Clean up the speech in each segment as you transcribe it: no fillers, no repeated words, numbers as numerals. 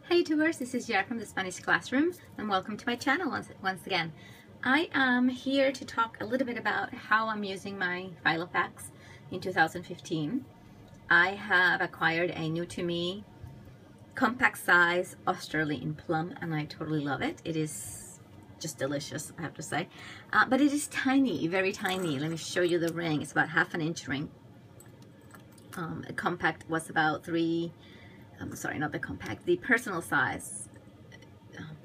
Hey YouTubers, this is Jar from the Spanish Classroom and welcome to my channel once again. I am here to talk a little bit about how I'm using my Filofax in 2015. I have acquired a new to me compact size Osterley in plum and I totally love it. It is just delicious, I have to say. But it is tiny, very tiny. Let me show you the ring. It's about 1/2 inch ring. A compact was about sorry, not the compact, the personal size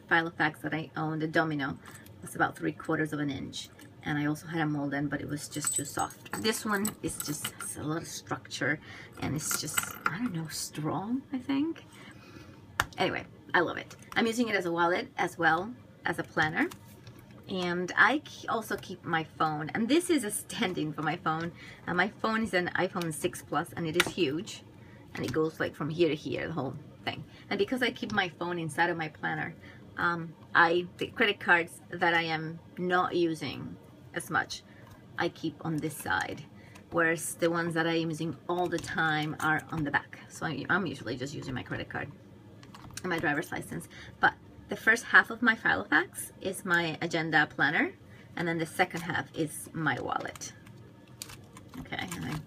Filofax that I owned, the Domino, was about 3/4 inch. And I also had a mold in, but it was just too soft. This one is just has a lot of structure and it's just, I don't know, strong, I think. Anyway, I love it. I'm using it as a wallet as well as a planner. And I also keep my phone, and this is a stand-in for my phone. My phone is an iPhone 6 Plus and it is huge. And it goes like from here to here, the whole thing. And because I keep my phone inside of my planner, the credit cards that I am not using as much, I keep on this side. Whereas the ones that I am using all the time are on the back. So I'm usually just using my credit card and my driver's license. But the first half of my Filofax is my agenda planner. And then the second half is my wallet. Okay, and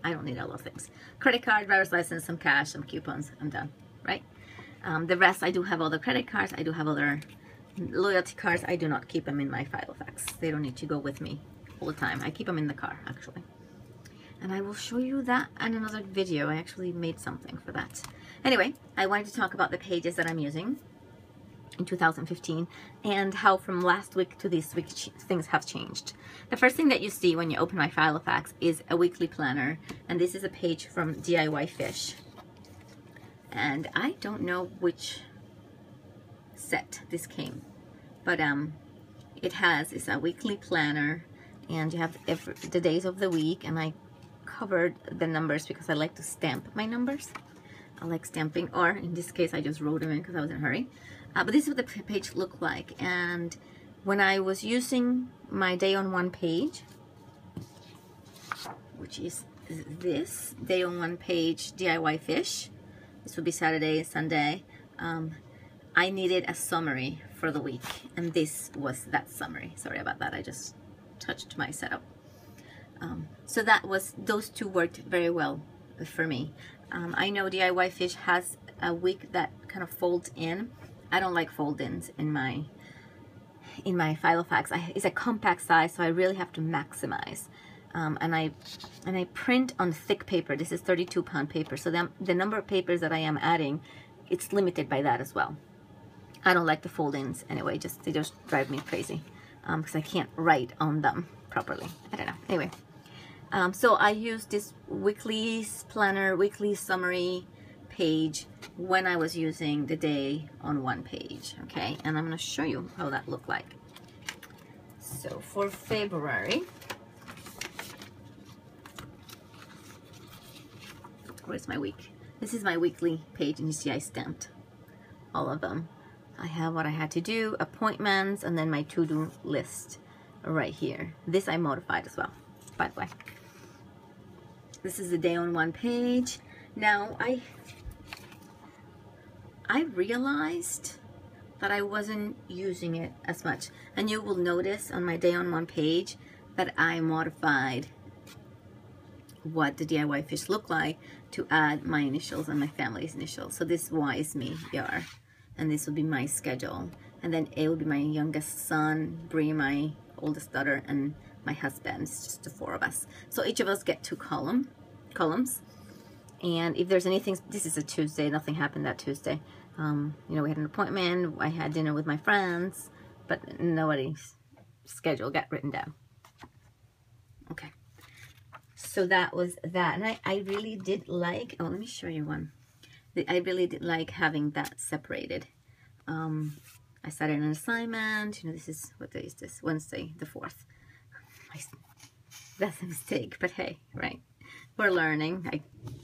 I don't need all those things. Credit card, driver's license, some cash, some coupons, I'm done, right? The rest, I do have other credit cards, I do have other loyalty cards. I do not keep them in my Filofax. They don't need to go with me all the time. I keep them in the car, actually. And I will show you that in another video. I actually made something for that. Anyway, I wanted to talk about the pages that I'm using in 2015 and how from last week to this week things have changed. The first thing that you see when you open my Filofax is a weekly planner, and this is a page from DIYFish. And I don't know which set this came, but it's a weekly planner and you have the days of the week, and I covered the numbers because I like to stamp my numbers. I like stamping, or in this case I just wrote them in because I was in a hurry. But this is what the page looked like. And when I was using my day on one page, which is this day on one page DIYFish, this would be Saturday, Sunday, I needed a summary for the week, and this was that summary. Sorry about that, I just touched my setup. So those two worked very well for me. I know DIYFish has a week that kind of folds in. I don't like fold-ins in my Filofax. It's a compact size, so I really have to maximize. And I print on thick paper. This is 32-pound paper, so the number of papers that I am adding, it's limited by that as well. I don't like the fold-ins anyway. They just drive me crazy because I can't write on them properly. I don't know. Anyway, so I use this weekly planner, weekly summary page when I was using the day on one page. Okay, and I'm going to show you how that looked like. So for February, where's my week? This is my weekly page, and you see I stamped all of them. I have what I had to do, appointments, and then my to-do list right here. This I modified as well, by the way. This is the day on one page. Now I realized that I wasn't using it as much, and you will notice on my day on one page that I modified what the DIYFish look like to add my initials and my family's initials. So this Y is me, Yar, and this will be my schedule, and then A will be my youngest son, Bree, my oldest daughter, and my husband. It's just the 4 of us. So each of us get 2 columns. And if there's anything, this is a Tuesday, nothing happened that Tuesday. You know, we had an appointment, I had dinner with my friends, but nobody's schedule got written down. Okay, so that was that. And I really did like, oh, let me show you one. I really did like having that separated. I started an assignment, you know, this is, what day is this? Wednesday, the 4th. That's a mistake, but hey, right? We're learning.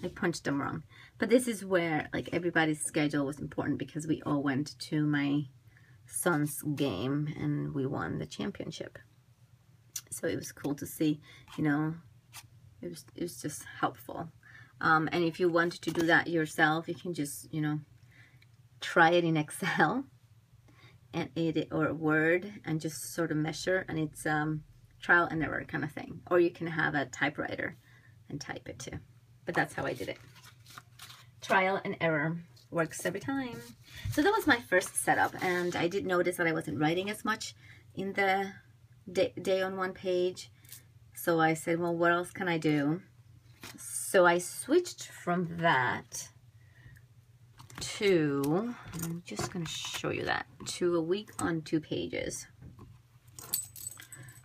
I punched them wrong. But this is where like everybody's schedule was important because we all went to my son's game and we won the championship. So it was cool to see, you know, it was just helpful. And if you wanted to do that yourself, you can just, you know, try it in Excel and edit, or Word, and just sort of measure, and it's trial and error kind of thing. Or you can have a typewriter and type it too. But that's how I did it. Trial and error works every time. So that was my first setup, and I did notice that I wasn't writing as much in the day on one page. So I said, well, what else can I do? So I switched from that to, I'm just going to show you that, to a week on 2 pages.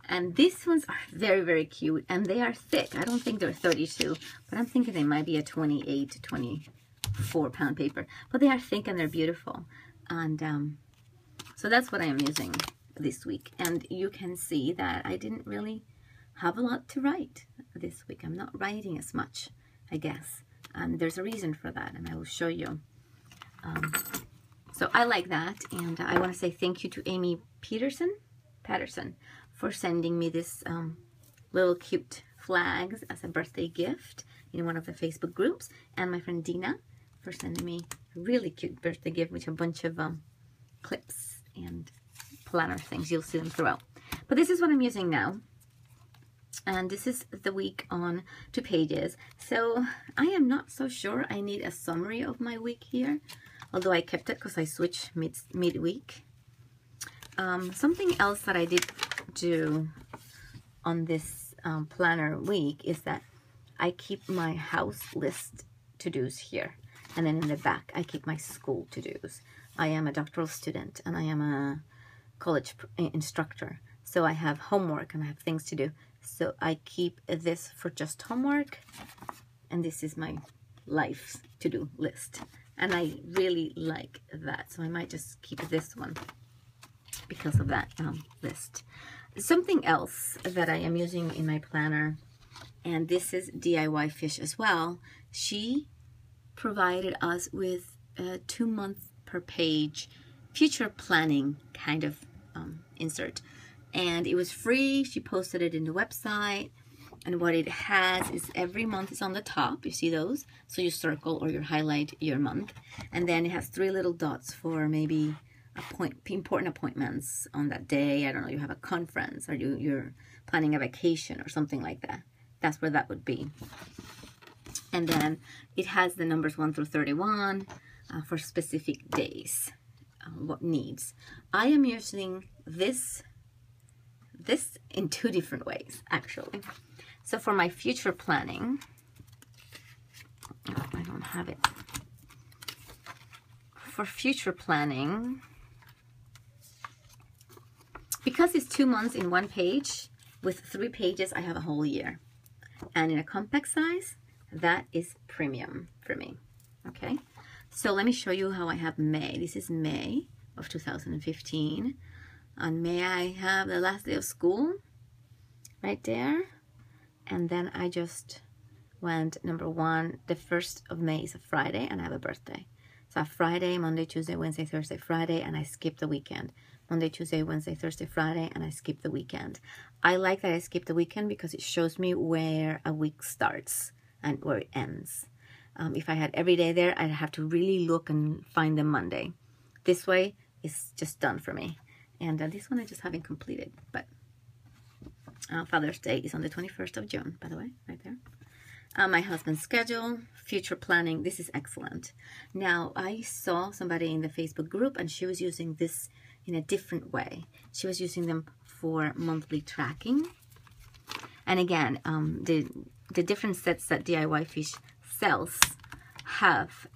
And these ones are very, very cute, and they are thick. I don't think they're 32, but I'm thinking they might be a 28 to 24 pound paper. But they are thick and they're beautiful. And so that's what I am using this week. And you can see that I didn't really have a lot to write this week. I'm not writing as much, I guess. And there's a reason for that, and I will show you. So I like that, and I want to say thank you to Amy Patterson for sending me this little cute flags as a birthday gift in one of the Facebook groups, and my friend Dina for sending me a really cute birthday gift with a bunch of clips and planner things. You'll see them throughout. But this is what I'm using now. And this is the week on 2 pages. So I am not so sure I need a summary of my week here, although I kept it because I switched midweek. Something else that I did do on this planner week is that I keep my house list to-dos here. And then in the back, I keep my school to-dos. I am a doctoral student and I am a college instructor. So I have homework and I have things to do. So I keep this for just homework, and this is my life to-do list. And I really like that, so I might just keep this one because of that list. Something else that I am using in my planner, and this is DIYFish as well. She provided us with a 2-month per page future planning kind of insert. And it was free. She posted it in the website. And what it has is every month is on the top. You see those? So you circle or you highlight your month. And then it has 3 little dots for maybe important appointments on that day. I don't know, you have a conference or you're planning a vacation or something like that. That's where that would be. And then it has the numbers 1 through 31 for specific days, what needs. I am using this in 2 different ways, actually. So for my future planning, I don't have it. For future planning, because it's 2 months in 1 page, with 3 pages, I have a whole year. And in a compact size, that is premium for me, okay? So let me show you how I have May. This is May of 2015. On May, I have the last day of school right there. And then I just went number 1. The 1st of May is a Friday, and I have a birthday. So I have Friday, Monday, Tuesday, Wednesday, Thursday, Friday, and I skip the weekend. Monday, Tuesday, Wednesday, Thursday, Friday, and I skip the weekend. I like that I skip the weekend because it shows me where a week starts and where it ends. If I had every day there, I'd have to really look and find the Monday. This way, it's just done for me. And this one I just haven't completed, but Father's Day is on the 21st of June, by the way, right there. My husband's schedule, future planning, this is excellent. Now, I saw somebody in the Facebook group, and she was using this in a different way. She was using them for monthly tracking. And again, the different sets that DIYFish sells have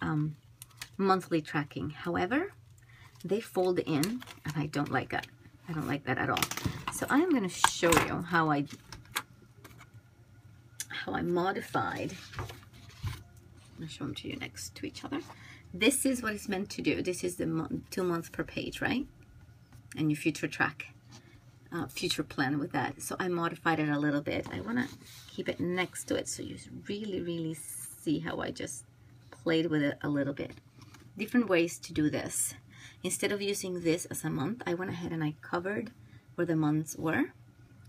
monthly tracking. However, they fold in, and I don't like that. I don't like that at all. So I am going to show you how I modified. I'm going to show them to you next to each other. This is what it's meant to do. This is the 2 months per page, right? And your future track, future plan with that. So I modified it a little bit. I want to keep it next to it so you really, really see how I just played with it a little bit. Different ways to do this. Instead of using this as a month, I went ahead and I covered where the months were.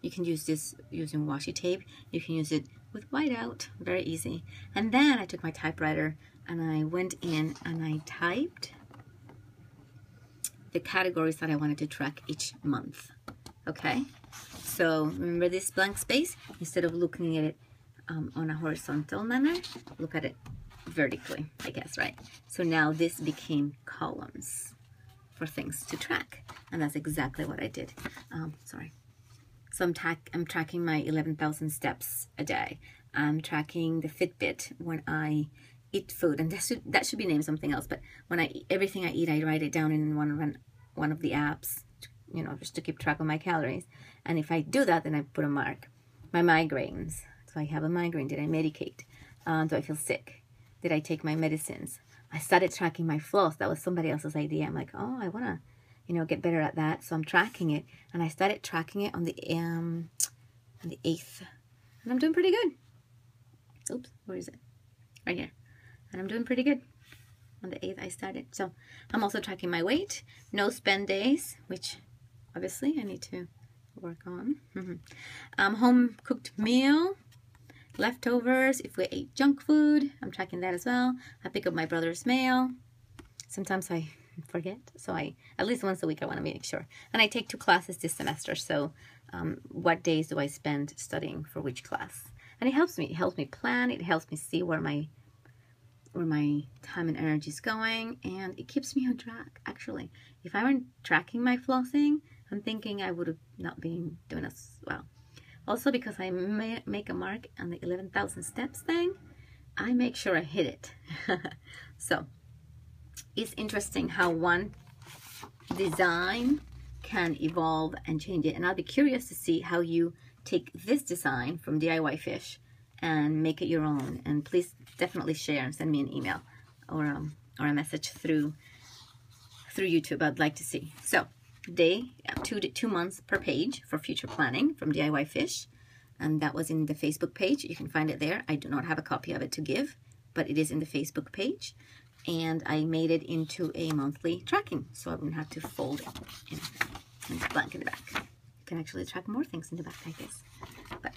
You can use this using washi tape. You can use it with whiteout, very easy. And then I took my typewriter and I went in and I typed the categories that I wanted to track each month. Okay, so remember this blank space? Instead of looking at it on a horizontal manner, look at it vertically, I guess, right? So now this became columns for things to track, and that's exactly what I did. Sorry. So I'm tracking my 11,000 steps a day. I'm tracking the Fitbit when I eat food, and that should be named something else. But when I eat, everything I eat, I write it down in one of the apps, you know, just to keep track of my calories. And if I do that, then I put a mark. My migraines. So I have a migraine. Did I medicate? Do I feel sick? Did I take my medicines? I started tracking my floss. That was somebody else's idea. I'm like, oh, I want to, you know, get better at that. So I'm tracking it. And I started tracking it on the 8th. And I'm doing pretty good. Oops, where is it? Right here. And I'm doing pretty good. On the 8th I started. So I'm also tracking my weight. No spend days, which obviously I need to work on. Home cooked meal. Leftovers, if we ate junk food, I'm tracking that as well. I pick up my brother's mail. Sometimes I forget, so at least once a week I want to make sure. And I take 2 classes this semester, so what days do I spend studying for which class? And it helps me plan, it helps me see where my time and energy is going, and it keeps me on track, actually. If I weren't tracking my flossing, I'm thinking I would have not been doing as well. Also, because I make a mark on the 11,000 steps thing, I make sure I hit it. So, it's interesting how one design can evolve and change it. And I'll be curious to see how you take this design from DIYFish and make it your own. And please definitely share and send me an email or a message through YouTube. I'd like to see. So, two months per page for future planning from DIYFish, and that was in the Facebook page. You can find it there. I do not have a copy of it to give, but it is in the Facebook page, and I made it into a monthly tracking, so I wouldn't have to fold it and it's blank in the back. You can actually track more things in the back, I guess, but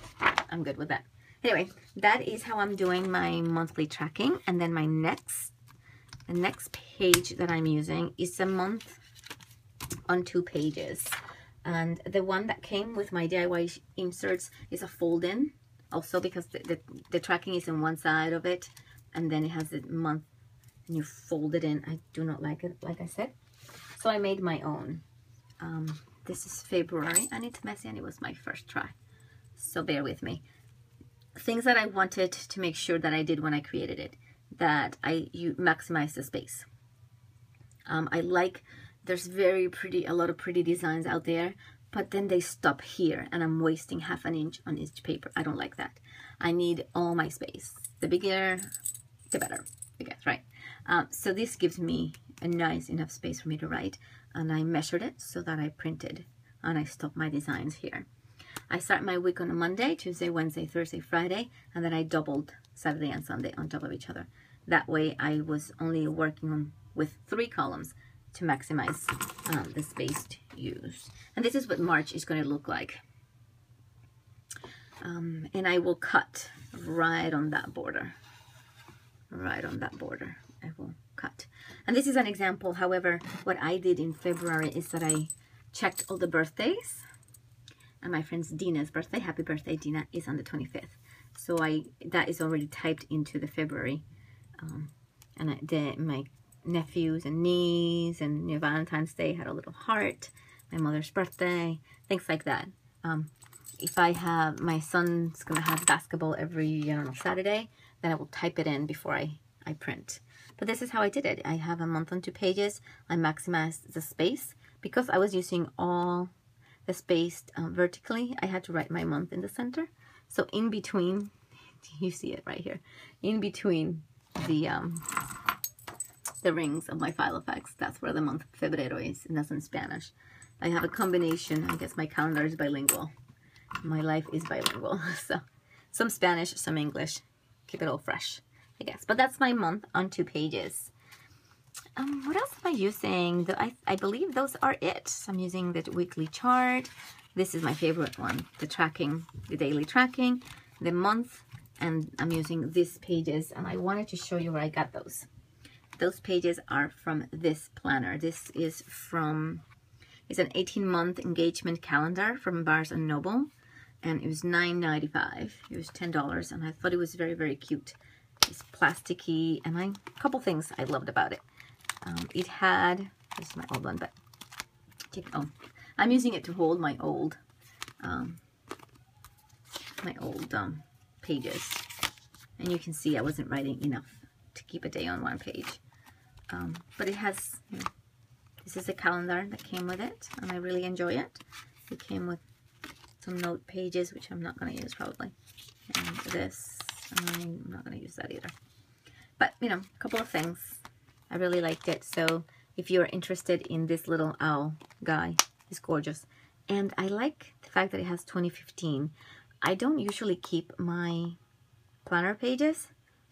I'm good with that. Anyway, that is how I'm doing my monthly tracking, and then the next page that I'm using is a month on 2 pages, and the one that came with my DIY inserts is a fold-in, also because the tracking is on one side of it, and then it has the month and you fold it in. I do not like it, like I said, so I made my own. This is February, and it's messy, and it was my first try, so bear with me. Things that I wanted to make sure that I did when I created it, that you maximize the space. There's a lot of pretty designs out there, but then they stop here and I'm wasting half an inch on each paper. I don't like that. I need all my space. The bigger, the better, I guess, right? So this gives me a nice enough space for me to write, and I measured it so that I printed and I stopped my designs here. I start my week on a Monday, Tuesday, Wednesday, Thursday, Friday, and then I doubled Saturday and Sunday on top of each other. That way I was only working with 3 columns to maximize the space to use. And this is what March is going to look like. And I will cut right on that border. Right on that border, I will cut. And this is an example. However, what I did in February is that I checked all the birthdays. And my friend's Dina's birthday, happy birthday Dina, is on the 25th. So that is already typed into the February. My nephews and niece and Valentine's Day had a little heart. My mother's birthday, things like that. If I have, my son's gonna have basketball every, I don't know, Saturday, then I will type it in before I print. But this is how I did it. I have a month on 2 pages. I maximized the space because I was using all the space vertically. I had to write my month in the center. So in between, you see it right here, in between the rings of my Filofax, that's where the month febrero is, and that's in Spanish. I have a combination. I guess my calendar is bilingual. My life is bilingual. So some Spanish, some English. Keep it all fresh, I guess. But that's my month on 2 pages. What else am I using? I believe those are it. So I'm using the weekly chart. This is my favorite one. The tracking, the daily tracking, the month, and I'm using these pages. And I wanted to show you where I got those. those pages are from this planner. This is from, it's an 18-month engagement calendar from Barnes & Noble, and it was $9.95. It was $10, and I thought it was very, very cute. It's plasticky, and a couple things I loved about it. It had, this is my old one, but I'm using it to hold my old pages, and you can see I wasn't writing enough to keep a day on one page. But it has, you know, this is a calendar that came with it, and I really enjoy it. It came with some note pages, which I'm not going to use probably, and this, I'm not going to use that either. But, you know, a couple of things. I really liked it. So if you're interested in this little owl guy, he's gorgeous. And I like the fact that it has 2015. I don't usually keep my planner pages,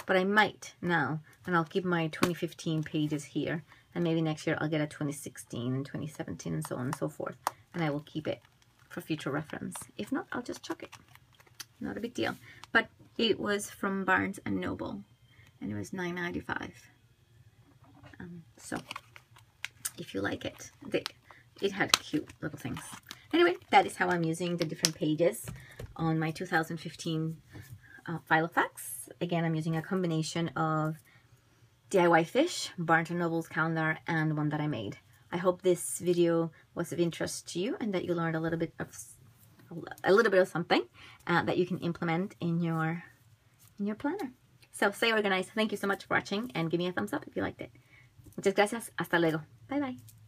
but I might now, and I'll keep my 2015 pages here, and maybe next year I'll get a 2016 and 2017 and so on and so forth, and I will keep it for future reference. If not, I'll just chuck it. Not a big deal. But it was from Barnes & Noble, and it was $9.95. So if you like it, it had cute little things. Anyway, that is how I'm using the different pages on my 2015 Filofax. Again, I'm using a combination of DIYFish, Barnes & Noble's calendar, and one that I made. I hope this video was of interest to you and that you learned a little bit of something that you can implement in your planner. So stay organized. Thank you so much for watching, and give me a thumbs up if you liked it. Muchas gracias. Hasta luego. Bye bye.